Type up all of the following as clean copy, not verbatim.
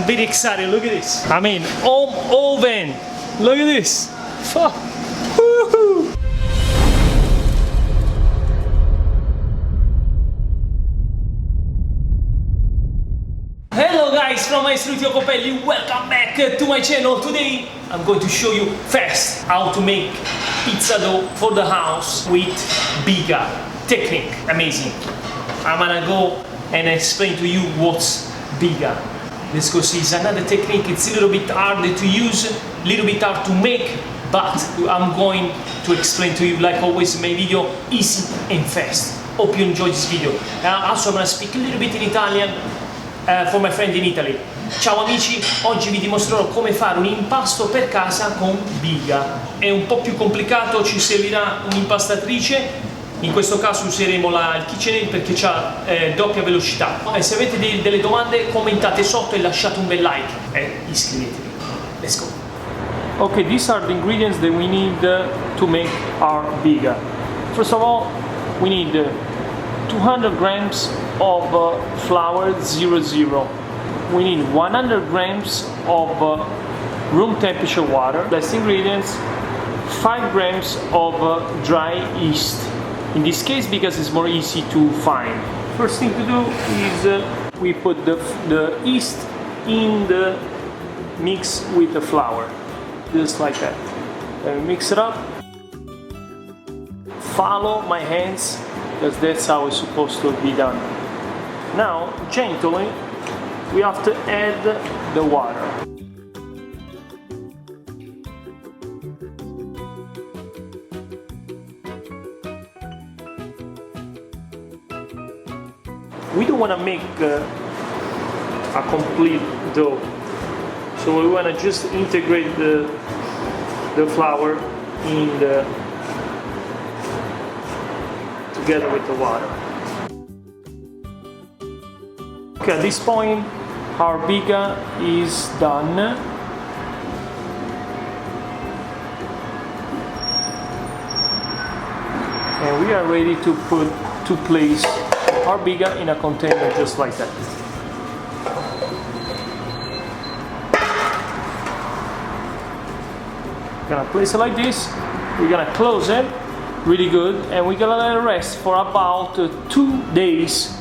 Very excited, look at this. I mean, home oven. Look at this. Woohoo! Hello guys, from my street Iacopelli, welcome back to my channel. Today I'm going to show you first how to make pizza dough for the house with BIGA technique. Amazing. I'm gonna go and explain to you what's BIGA. Let's go see. It's another technique. It's a little bit harder to use, a little bit hard to make, but I'm going to explain to you, like always in my video, easy and fast. Hope you enjoyed this video. Also I'm gonna speak a little bit in Italian for my friend in Italy. Ciao amici, oggi vi dimostrerò come fare un impasto per casa con BIGA. È un po' più complicato, ci servirà un'impastatrice, in questo caso useremo il KitchenAid perché ha doppia velocità. E se avete delle domande commentate sotto e lasciate un bel like e iscrivetevi. Let's go! Okay, these are the ingredients that we need to make our BIGA. First of all, we need 200 grams of flour 00. We need 100 grams of room temperature water. Last ingredients, 5 grams of dry yeast. In this case, because it's more easy to find. First thing to do is we put the yeast in the mix with the flour, just like that. And mix it up. Follow my hands, because that's how it's supposed to be done. Now, gently, we have to add the water. We don't want to make a complete dough, so we want to just integrate the flour in together with the water. Okay, at this point our BIGA is done. And we are ready to place our BIGA in a container just like that. We're gonna place it like this. We're gonna close it really good, and we're gonna let it rest for about 2 days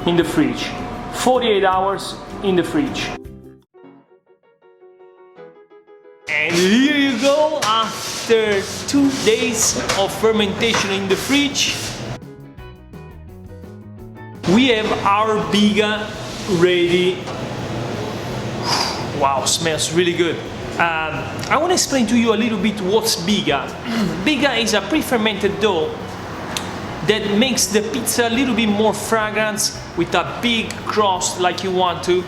in the fridge. 48 hours in the fridge. And here you go, after 2 days of fermentation in the fridge, we have our BIGA ready. Wow, smells really good. I want to explain to you a little bit what's BIGA. BIGA is a pre-fermented dough that makes the pizza a little bit more fragrance with a big crust like you want to.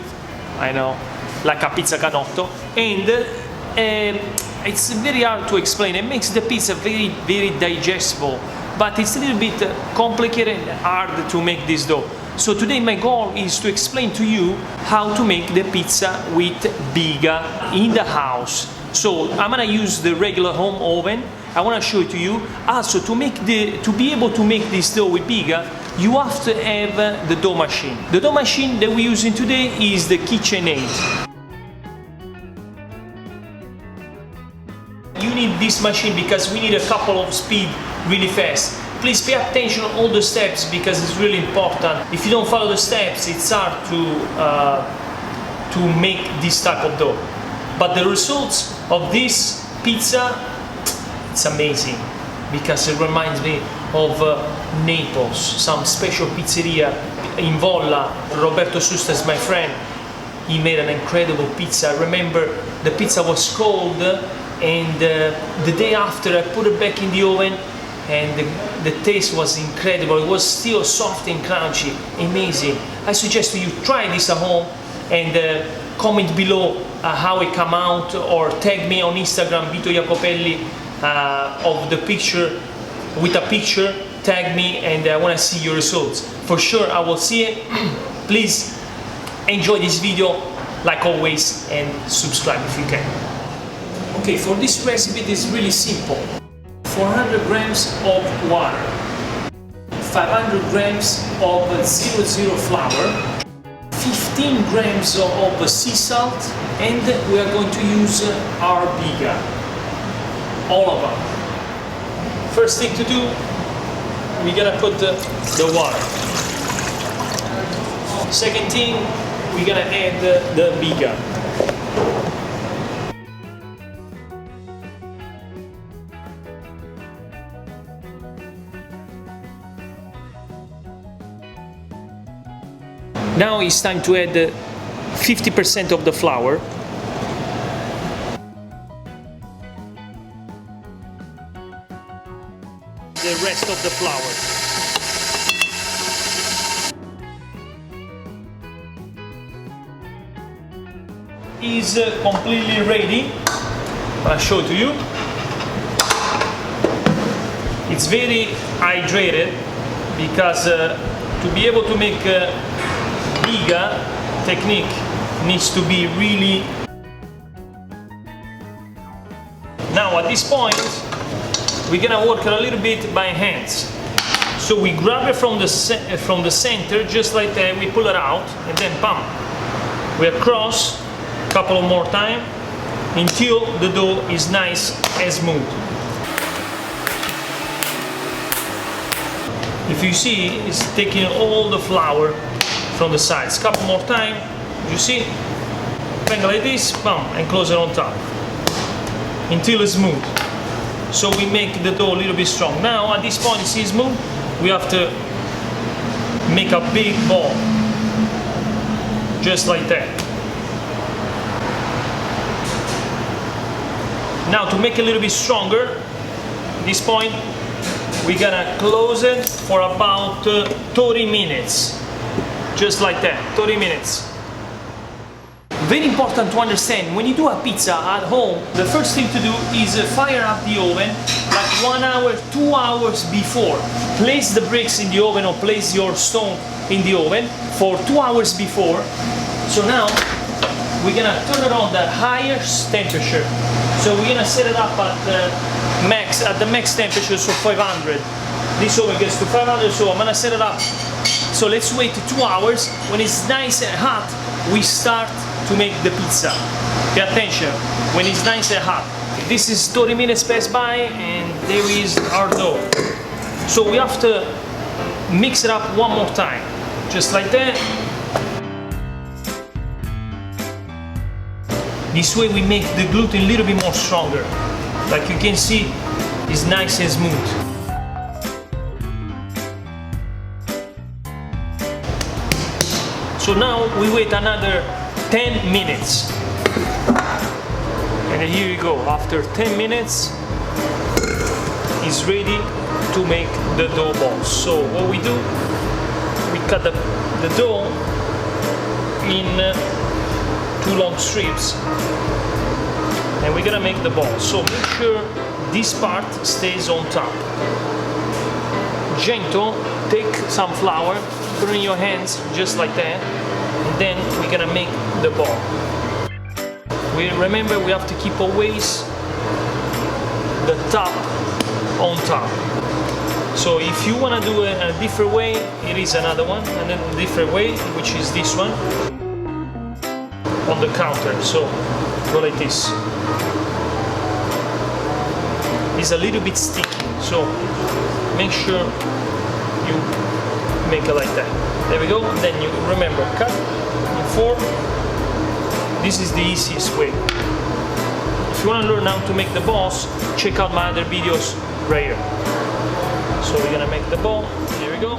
I know, like a pizza canotto. And it's very hard to explain. It makes the pizza very, very digestible. But it's a little bit complicated and hard to make this dough. So today my goal is to explain to you how to make the pizza with BIGA in the house. So I'm gonna use the regular home oven. I wanna show it to you. Also, to be able to make this dough with BIGA, you have to have the dough machine. The dough machine that we're using today is the KitchenAid. You need this machine because we need a couple of speed really fast. Please pay attention on all the steps because it's really important. If you don't follow the steps, it's hard to make this type of dough. But the results of this pizza, it's amazing because it reminds me of Naples, some special pizzeria in Volla. Roberto Susta is my friend. He made an incredible pizza. I remember the pizza was cold, and the day after I put it back in the oven, and the taste was incredible. It was still soft and crunchy, amazing. I suggest you try this at home and comment below how it come out, or tag me on Instagram, Vito Iacopelli, of the picture, with a picture, tag me, and I want to see your results. For sure I will see it. Please enjoy this video like always and subscribe if you can. Okay, for this recipe it is really simple. 400 grams of water, 500 grams of 00 flour, 50 15 grams of sea salt, and we are going to use our BIGA, all of them. First thing to do, we gotta put the water. Second thing, we gotta add the BIGA. Now it's time to add 50% of the flour. The rest of the flour. Is completely ready. I'll show it to you. It's very hydrated because to be able to make BIGA technique needs to be really. Now at this point we're gonna work a little bit by hands. So we grab it from the center just like that, we pull it out and then pump. We across a couple more times until the dough is nice and smooth. If you see, it's taking all the flour from the sides. Couple more time, you see, bang like this, bam, and close it on top until it's smooth. So we make the dough a little bit strong. Now at this point, it's smooth. We have to make a big ball, just like that. Now to make it a little bit stronger, at this point, we're gonna close it for about 30 minutes. Just like that, 30 minutes. Very important to understand, when you do a pizza at home, the first thing to do is fire up the oven like 1 hour, 2 hours before. Place the bricks in the oven or place your stone in the oven for 2 hours before. So now we're gonna turn it on the highest temperature. So we're gonna set it up at the max temperature, so 500. This oven gets to 500, so I'm gonna set it up. So let's wait 2 hours. When it's nice and hot, we start to make the pizza. Pay attention, when it's nice and hot. This is 30 minutes pass by and there is our dough. So we have to mix it up one more time, just like that. This way we make the gluten a little bit more stronger. Like you can see, it's nice and smooth. So now we wait another 10 minutes. And here you go, after 10 minutes, it's ready to make the dough balls. So what we do, we cut the dough in 2 long strips. And we're gonna make the balls. So make sure this part stays on top. Gentle, take some flour, put it in your hands just like that, and then we're gonna make the ball. Remember, we have to keep always the top on top. So if you want to do it a different way, it is another one, and then a different way, which is this one, on the counter. So go like this. It's a little bit sticky, so make sure you make it like that. There we go. And then you remember, cut in 4. This is the easiest way. If you want to learn how to make the balls, check out my other videos right here. So we're gonna make the ball. Here we go.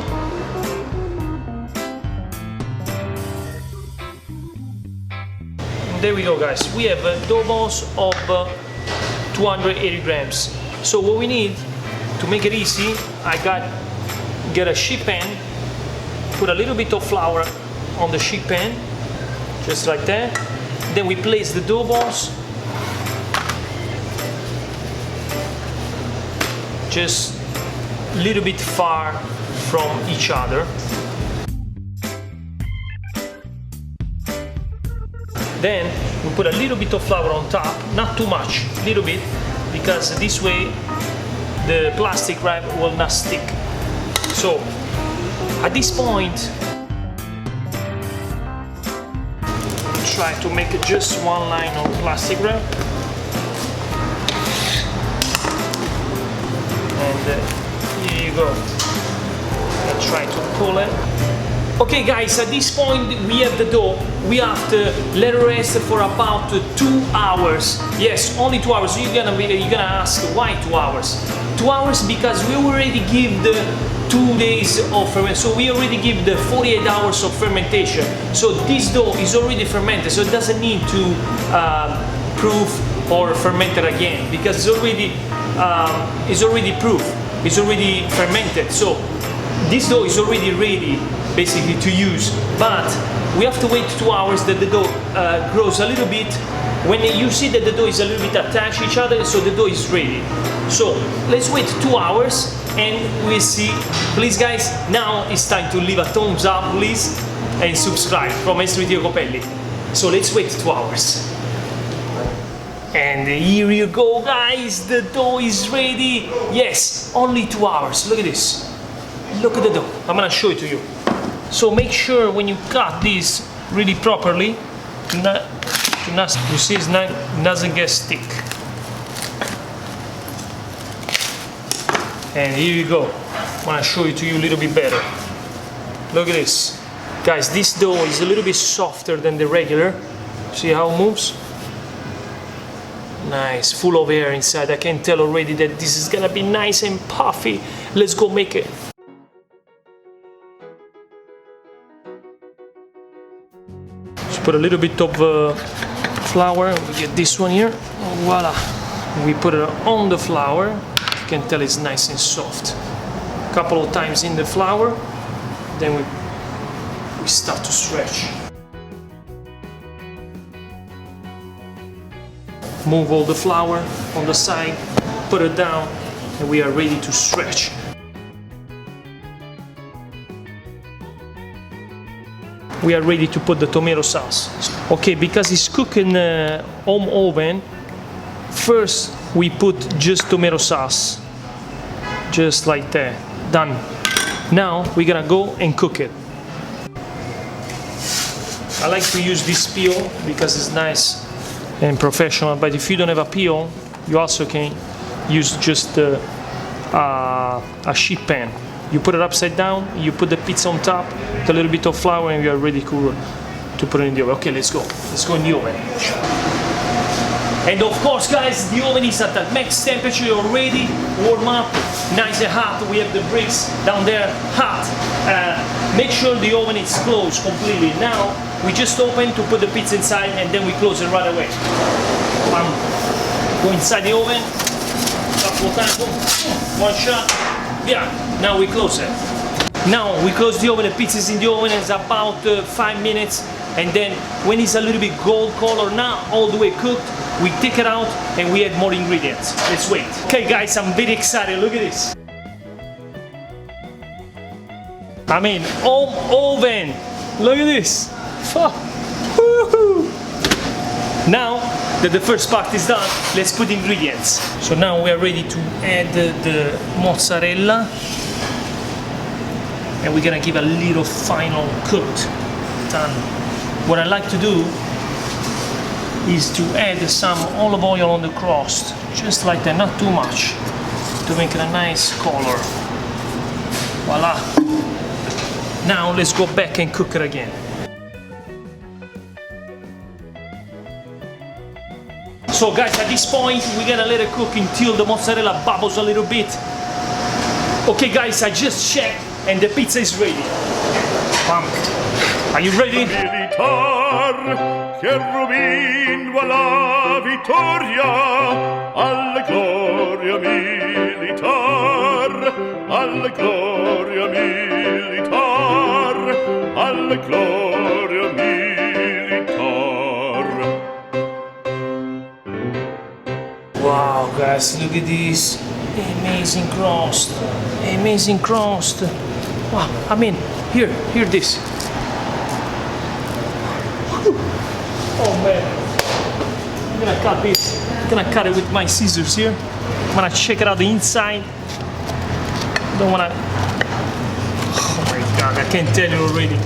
And there we go, guys. We have dough balls of 280 grams. So what we need to make it easy, get a sheet pan, put a little bit of flour on the sheet pan, just like that. Then we place the dough balls just a little bit far from each other. Then we put a little bit of flour on top, not too much, a little bit, because this way the plastic wrap will not stick. So at this point, try to make just one line of plastic wrap. And here you go. And try to pull it. Okay guys, at this point we have the dough. We have to let it rest for about 2 hours. Yes, only 2 hours. So you're gonna ask why 2 hours? 2 hours because we already give the 2 days of fermentation. So we already give the 48 hours of fermentation. So this dough is already fermented, so it doesn't need to proof or ferment it again because it's already proof. It's already fermented. So this dough is already ready basically to use, but we have to wait 2 hours that the dough grows a little bit. When you see that the dough is a little bit attached to each other, so the dough is ready. So let's wait 2 hours and we'll see. Please guys, now it's time to leave a thumbs up please and subscribe from Iacopelli. So let's wait 2 hours. And here you go guys, the dough is ready. Yes, only 2 hours, look at this. Look at the dough, I'm gonna show it to you. So make sure when you cut this really properly, you see it doesn't get stick. And here you go, I'm gonna show it to you a little bit better. Look at this. Guys, this dough is a little bit softer than the regular. See how it moves? Nice, full of air inside. I can tell already that this is gonna be nice and puffy. Let's go make it. Put a little bit of flour. We get this one here. Voila. We put it on the flour. You can tell it's nice and soft. A couple of times in the flour, then we start to stretch. Move all the flour on the side, put it down, and we are ready to stretch. We are ready to put the tomato sauce. Okay, because it's cooked in home oven, first we put just tomato sauce, just like that. Done. Now we're gonna go and cook it. I like to use this peel because it's nice and professional, but if you don't have a peel, you also can use just a sheet pan. You put it upside down, you put the pizza on top, with a little bit of flour, and you are ready to put it in the oven. Okay, let's go. Let's go in the oven. And of course, guys, the oven is at the max temperature already, warm up, nice and hot. We have the bricks down there, hot. Make sure the oven is closed completely. Now, we just open to put the pizza inside, and then we close it right away. Go inside the oven, couple of times, one shot. Yeah, now we close it. Now we close the oven, the pizza is in the oven, it's about 5 minutes, and then when it's a little bit gold color, not all the way cooked, we take it out and we add more ingredients. Let's wait. Okay guys, I'm very excited, look at this. I mean, home oven, look at this. Now that the first part is done, let's put ingredients. So now we are ready to add the mozzarella, and we're gonna give a little final cooked. Done. What I like to do is to add some olive oil on the crust, just like that, not too much, to make it a nice color. Voila. Now let's go back and cook it again. So guys, at this point, we're gonna let it cook until the mozzarella bubbles a little bit. Okay guys, I just checked and the pizza is ready. Are you ready? Alla vittoria, alla gloria militar, alla gloria militar, alla gloria militar. Wow guys, look at this amazing crust, amazing crust. Wow, I mean, here this. Oh man, I'm gonna cut this. I'm gonna cut it with my scissors here. I'm gonna check it out the inside. Don't wanna. Oh my god, I can't tell you already.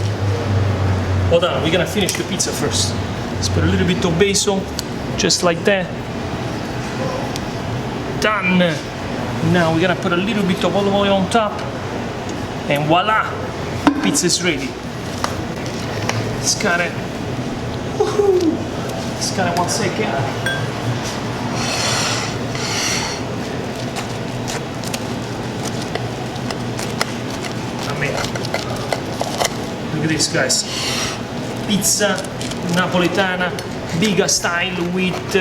Hold on, we're gonna finish the pizza first. Let's put a little bit of basil, just like that. Done. Now we're gonna put a little bit of olive oil on top, and voila, pizza is ready. Let's cut it. Woohoo! Let's cut it 1 second. Look at this, guys. Pizza napoletana, BIGA style with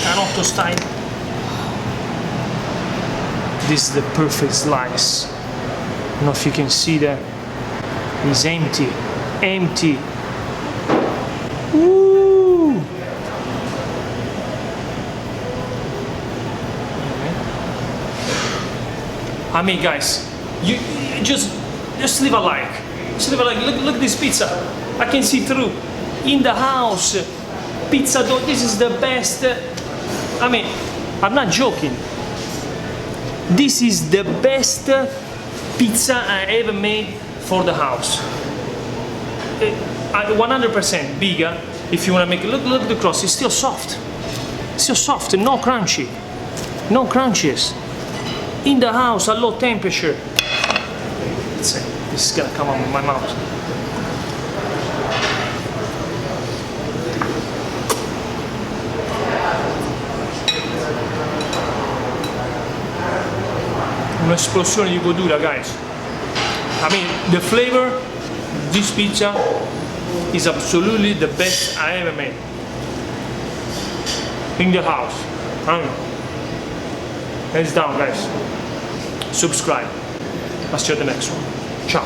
canotto style. This is the perfect slice. I don't know if you can see that. It's empty. Empty. Woo! I mean, guys, you just leave a like. Just leave a like. Look at this pizza. I can see through. In the house, pizza dough. This is the best. I mean, I'm not joking. This is the best pizza I ever made for the house. 100% BIGA. If you want to make it, look at the crust. It's still soft. Still soft. No crunchy. No crunches. In the house at low temperature. Let's see. This is gonna come out of my mouth. Un'esplosione di godura, guys. I mean, the flavor of this pizza is absolutely the best I ever made. In the house. Hands down, guys. Subscribe. I'll see you at the next one. Ciao.